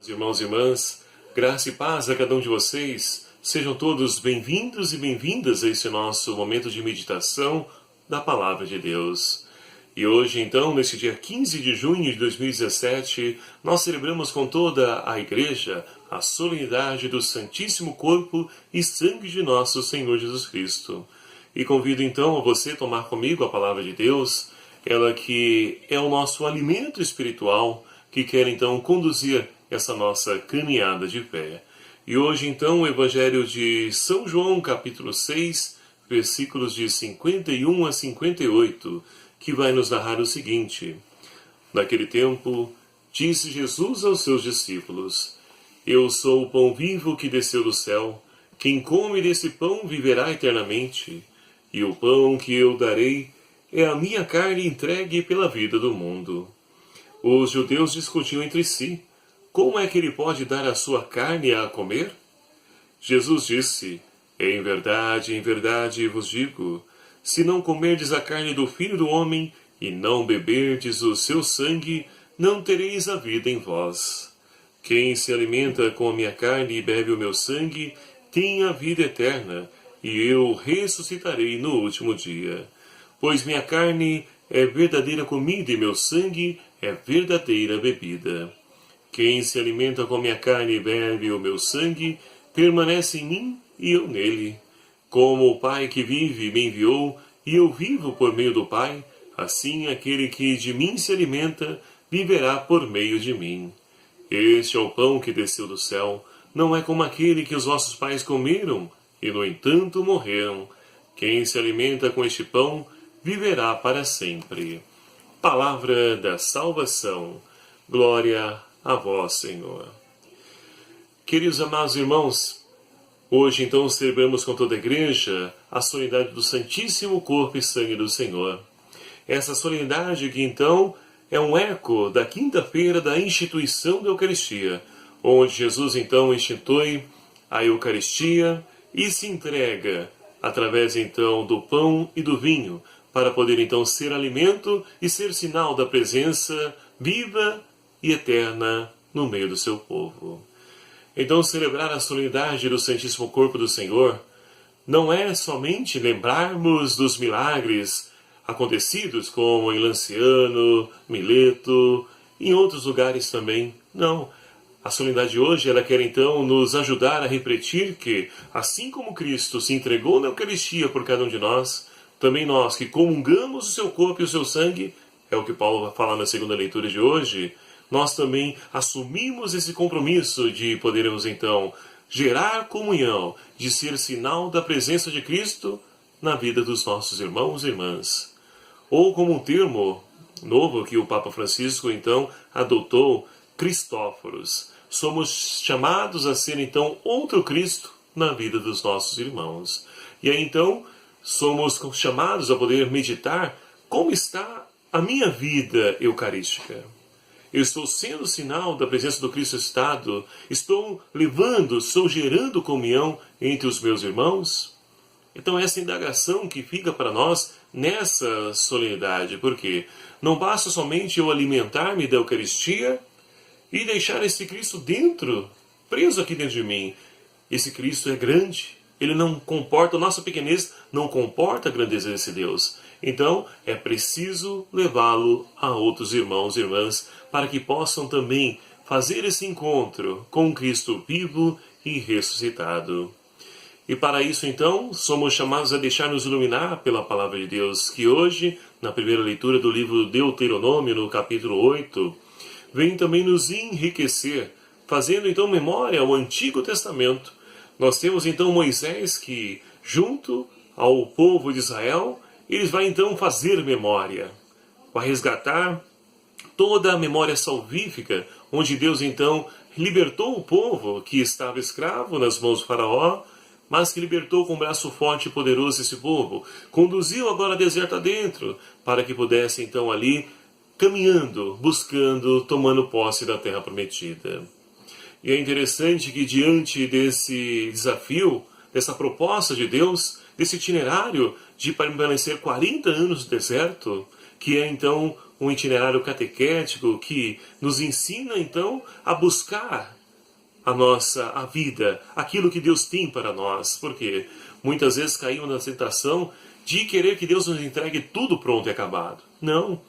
Irmãos e irmãs, graça e paz a cada um de vocês. Sejam todos bem-vindos e bem-vindas a esse nosso momento de meditação da Palavra de Deus. E hoje, então, nesse dia 15 de junho de 2017, nós celebramos com toda a Igreja a solenidade do Santíssimo Corpo e Sangue de nosso Senhor Jesus Cristo. E convido, então, a você tomar comigo a Palavra de Deus, ela que é o nosso alimento espiritual, que quer, então, conduzir essa nossa caminhada de fé. E hoje, então, o Evangelho de São João, capítulo 6, versículos de 51 a 58, que vai nos narrar o seguinte: Naquele tempo, disse Jesus aos seus discípulos: Eu sou o pão vivo que desceu do céu. Quem come desse pão viverá eternamente. E o pão que eu darei é a minha carne entregue pela vida do mundo. Os judeus discutiam entre si: Como é que ele pode dar a sua carne a comer? Jesus disse: em verdade vos digo, se não comerdes a carne do Filho do Homem e não beberdes o seu sangue, não tereis a vida em vós. Quem se alimenta com a minha carne e bebe o meu sangue, tem a vida eterna, e eu ressuscitarei no último dia. Pois minha carne é verdadeira comida e meu sangue é verdadeira bebida. Quem se alimenta com minha carne e bebe o meu sangue, permanece em mim e eu nele. Como o Pai que vive me enviou, e eu vivo por meio do Pai, assim aquele que de mim se alimenta, viverá por meio de mim. Este é o pão que desceu do céu, não é como aquele que os vossos pais comeram, e no entanto morreram. Quem se alimenta com este pão, viverá para sempre. Palavra da salvação. Glória a vós, Senhor. Queridos amados irmãos, hoje então celebramos com toda a Igreja a solenidade do Santíssimo Corpo e Sangue do Senhor. Essa solenidade que então é um eco da quinta-feira da instituição da Eucaristia, onde Jesus então institui a Eucaristia e se entrega através então do pão e do vinho, para poder então ser alimento e ser sinal da presença viva e eterna no meio do seu povo. Então, celebrar a solenidade do Santíssimo Corpo do Senhor não é somente lembrarmos dos milagres acontecidos, como em Lanciano, Mileto e em outros lugares também. Não. A solenidade de hoje, ela quer então nos ajudar a refletir que, assim como Cristo se entregou na Eucaristia por cada um de nós, também nós que comungamos o seu corpo e o seu sangue, é o que Paulo vai falar na segunda leitura de hoje, nós também assumimos esse compromisso de podermos então gerar comunhão, de ser sinal da presença de Cristo na vida dos nossos irmãos e irmãs. Ou como um termo novo que o Papa Francisco então adotou, Cristóforos. Somos chamados a ser então outro Cristo na vida dos nossos irmãos. E aí então somos chamados a poder meditar como está a minha vida eucarística. Eu estou sendo sinal da presença do Cristo Estado? Estou gerando comunhão entre os meus irmãos? Então essa indagação que fica para nós nessa solenidade, porque não basta somente eu alimentar-me da Eucaristia e deixar esse Cristo preso aqui dentro de mim. Esse Cristo é grande, ele não comporta, a nossa pequenez não comporta a grandeza desse Deus. Então, é preciso levá-lo a outros irmãos e irmãs para que possam também fazer esse encontro com Cristo vivo e ressuscitado. E para isso, então, somos chamados a deixar-nos iluminar pela Palavra de Deus, que hoje, na primeira leitura do livro Deuteronômio, no capítulo 8, vem também nos enriquecer, fazendo então memória ao Antigo Testamento. Nós temos então Moisés que, junto ao povo de Israel, eles vão então fazer memória, vai resgatar toda a memória salvífica, onde Deus então libertou o povo que estava escravo nas mãos do faraó, mas que libertou com um braço forte e poderoso esse povo, conduziu agora deserto adentro, para que pudesse então ali, caminhando, buscando, tomando posse da terra prometida. E é interessante que diante desse desafio, dessa proposta de Deus, desse itinerário de permanecer 40 anos no deserto, que é então um itinerário catequético que nos ensina então a buscar a vida, aquilo que Deus tem para nós. Porque muitas vezes caímos na tentação de querer que Deus nos entregue tudo pronto e acabado. Não,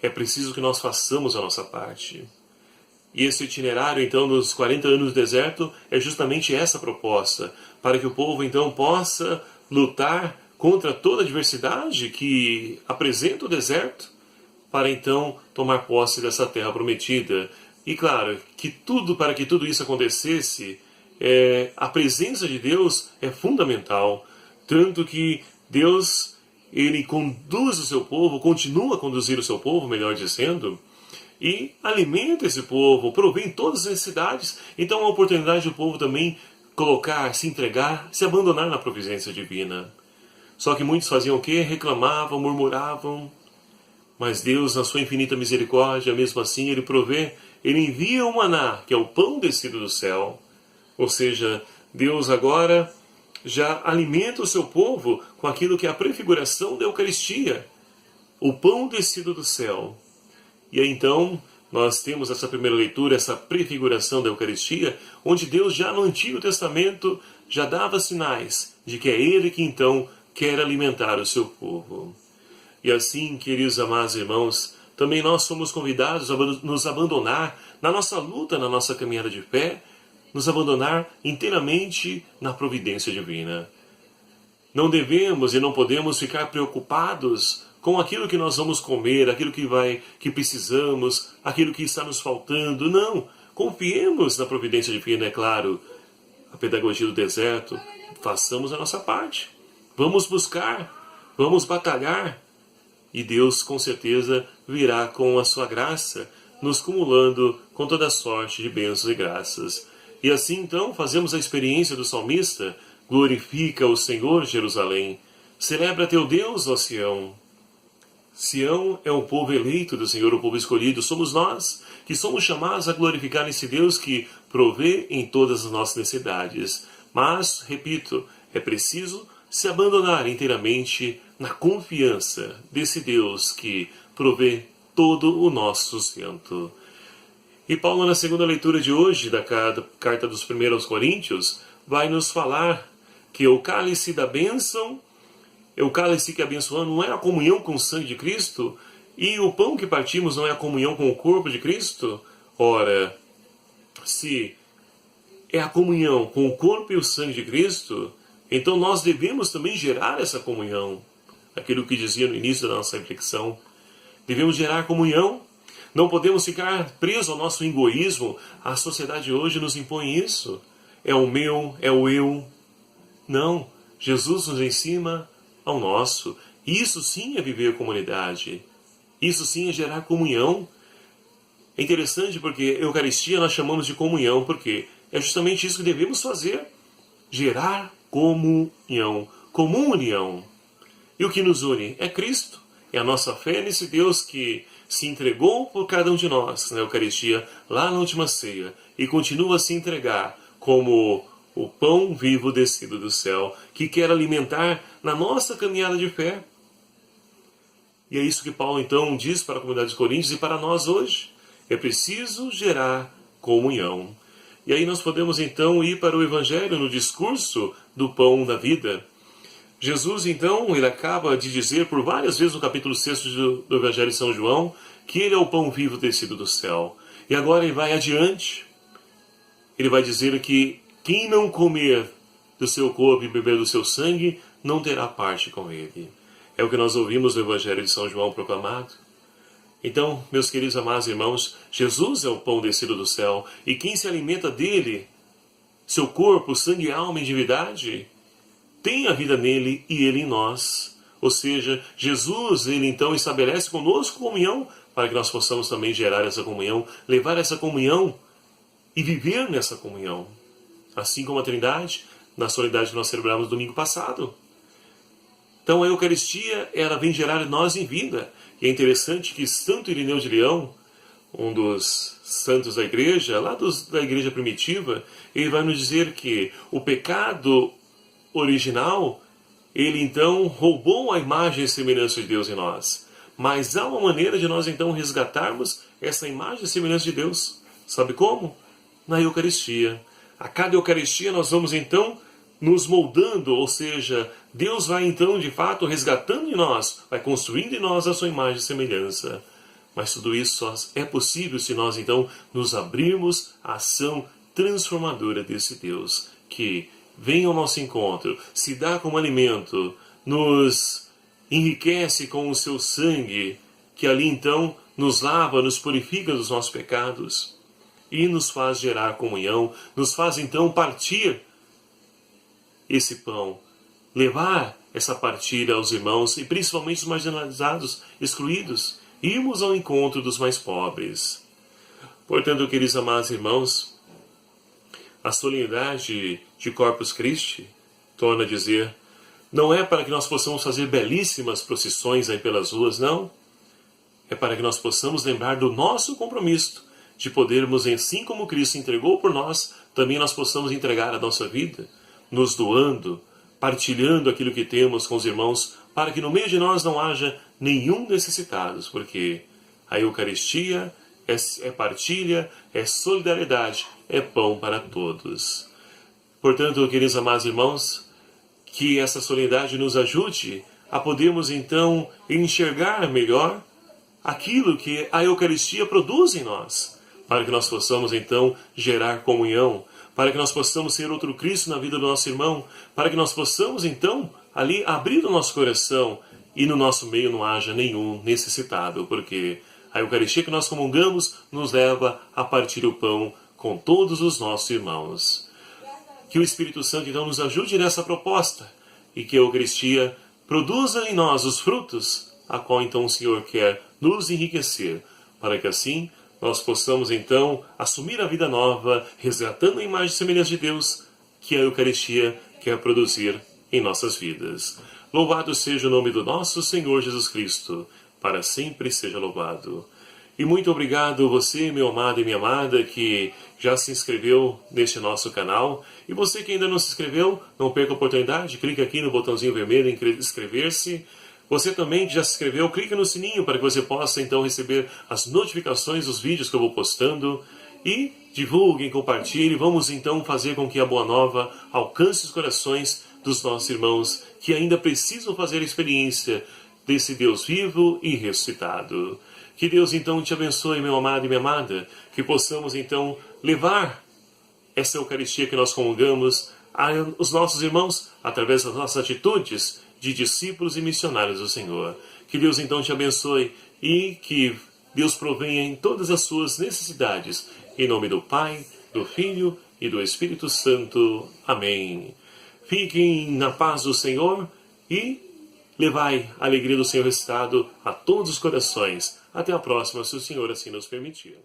é preciso que nós façamos a nossa parte. E esse itinerário, então, dos 40 anos do deserto, é justamente essa proposta, para que o povo, então, possa lutar contra toda a adversidade que apresenta o deserto, para, então, tomar posse dessa terra prometida. E, claro, para que tudo isso acontecesse, a presença de Deus é fundamental, tanto que Deus, ele conduz o seu povo, continua a conduzir o seu povo, melhor dizendo, e alimenta esse povo, provê em todas as necessidades. Então é uma oportunidade do povo também colocar, se entregar, se abandonar na providência divina. Só que muitos faziam o quê? Reclamavam, murmuravam. Mas Deus, na sua infinita misericórdia, mesmo assim, Ele provê, Ele envia o maná, que é o pão descido do céu. Ou seja, Deus agora já alimenta o seu povo com aquilo que é a prefiguração da Eucaristia, o pão descido do céu. E aí então nós temos essa primeira leitura, essa prefiguração da Eucaristia, onde Deus já no Antigo Testamento já dava sinais de que é Ele que então quer alimentar o seu povo. E assim, queridos amados irmãos, também nós somos convidados a nos abandonar na nossa luta, na nossa caminhada de fé, nos abandonar inteiramente na providência divina. Não devemos e não podemos ficar preocupados com aquilo que nós vamos comer, aquilo que precisamos, aquilo que está nos faltando. Não, confiemos na providência divina, é claro. A pedagogia do deserto, façamos a nossa parte. Vamos buscar, vamos batalhar. E Deus, com certeza, virá com a sua graça, nos cumulando com toda a sorte de bênçãos e graças. E assim, então, fazemos a experiência do salmista: glorifica o Senhor, Jerusalém. Celebra teu Deus, ó Sião. Sião é o povo eleito do Senhor, o povo escolhido. Somos nós que somos chamados a glorificar esse Deus que provê em todas as nossas necessidades. Mas, repito, é preciso se abandonar inteiramente na confiança desse Deus que provê todo o nosso sustento. E Paulo, na segunda leitura de hoje, da carta dos 1 Coríntios, vai nos falar que o cálice da bênção, o cálice que abençoamos não é a comunhão com o sangue de Cristo, e o pão que partimos não é a comunhão com o corpo de Cristo? Ora, se é a comunhão com o corpo e o sangue de Cristo, então nós devemos também gerar essa comunhão. Aquilo que dizia no início da nossa reflexão. Devemos gerar comunhão. Não podemos ficar presos ao nosso egoísmo. A sociedade hoje nos impõe isso. É o meu, é o eu. Não. Jesus nos ensina ao nosso. Isso sim é viver comunidade. Isso sim é gerar comunhão. É interessante porque a Eucaristia nós chamamos de comunhão, porque é justamente isso que devemos fazer. Gerar comunhão. Comum união. E o que nos une é Cristo. É a nossa fé nesse Deus que se entregou por cada um de nós na Eucaristia, lá na última ceia, e continua a se entregar como o pão vivo descido do céu, que quer alimentar na nossa caminhada de fé. E é isso que Paulo então diz para a comunidade de Coríntios e para nós hoje. É preciso gerar comunhão. E aí nós podemos então ir para o Evangelho no discurso do pão da vida. Jesus, então, ele acaba de dizer por várias vezes no capítulo 6 do Evangelho de São João que ele é o pão vivo descido do céu. E agora ele vai adiante. Ele vai dizer que quem não comer do seu corpo e beber do seu sangue não terá parte com ele. É o que nós ouvimos no Evangelho de São João proclamado. Então, meus queridos amados irmãos, Jesus é o pão descido do céu. E quem se alimenta dele, seu corpo, sangue, alma e divindade, tem a vida nele e ele em nós. Ou seja, Jesus, ele então estabelece conosco comunhão para que nós possamos também gerar essa comunhão, levar essa comunhão e viver nessa comunhão. Assim como a Trindade, na solenidade que nós celebramos domingo passado. Então a Eucaristia, ela vem gerar em nós em vida. E é interessante que Santo Irineu de Leão, um dos santos da igreja, lá da igreja primitiva, ele vai nos dizer que o pecado original, ele então roubou a imagem e semelhança de Deus em nós. Mas há uma maneira de nós então resgatarmos essa imagem e semelhança de Deus. Sabe como? Na Eucaristia. A cada Eucaristia nós vamos então nos moldando, ou seja, Deus vai então de fato resgatando em nós, vai construindo em nós a sua imagem e semelhança. Mas tudo isso só é possível se nós então nos abrirmos à ação transformadora desse Deus, que vem ao nosso encontro, se dá como alimento, nos enriquece com o seu sangue, que ali então nos lava, nos purifica dos nossos pecados e nos faz gerar comunhão, nos faz então partir esse pão, levar essa partilha aos irmãos e principalmente os marginalizados, excluídos, irmos ao encontro dos mais pobres. Portanto, queridos amados irmãos, a solenidade de Corpus Christi, torna a dizer, não é para que nós possamos fazer belíssimas procissões aí pelas ruas, não. É para que nós possamos lembrar do nosso compromisso de podermos, assim como Cristo entregou por nós, também nós possamos entregar a nossa vida, nos doando, partilhando aquilo que temos com os irmãos, para que no meio de nós não haja nenhum necessitado, porque a Eucaristia é partilha, é solidariedade, é pão para todos. Portanto, queridos amados irmãos, que essa solenidade nos ajude a podermos então enxergar melhor aquilo que a Eucaristia produz em nós, para que nós possamos então gerar comunhão, para que nós possamos ser outro Cristo na vida do nosso irmão, para que nós possamos então ali abrir o nosso coração e no nosso meio não haja nenhum necessitado, porque a Eucaristia que nós comungamos nos leva a partir o pão com todos os nossos irmãos. Que o Espírito Santo então nos ajude nessa proposta e que a Eucaristia produza em nós os frutos a qual então o Senhor quer nos enriquecer, para que assim nós possamos então assumir a vida nova, resgatando a imagem e semelhança de Deus que a Eucaristia quer produzir em nossas vidas. Louvado seja o nome do nosso Senhor Jesus Cristo, para sempre seja louvado. E muito obrigado você, meu amado e minha amada, que já se inscreveu neste nosso canal. E você que ainda não se inscreveu, não perca a oportunidade, clique aqui no botãozinho vermelho em inscrever-se. Você também que já se inscreveu, clique no sininho para que você possa então receber as notificações dos vídeos que eu vou postando. E divulguem, compartilhem, vamos então fazer com que a Boa Nova alcance os corações dos nossos irmãos que ainda precisam fazer a experiência desse Deus vivo e ressuscitado. Que Deus então te abençoe, meu amado e minha amada, que possamos então levar essa Eucaristia que nós comungamos aos nossos irmãos através das nossas atitudes de discípulos e missionários do Senhor. Que Deus então te abençoe e que Deus provenha em todas as suas necessidades. Em nome do Pai, do Filho e do Espírito Santo. Amém. Fiquem na paz do Senhor e levai a alegria do Senhor ressuscitado a todos os corações. Até a próxima, se o Senhor assim nos permitir.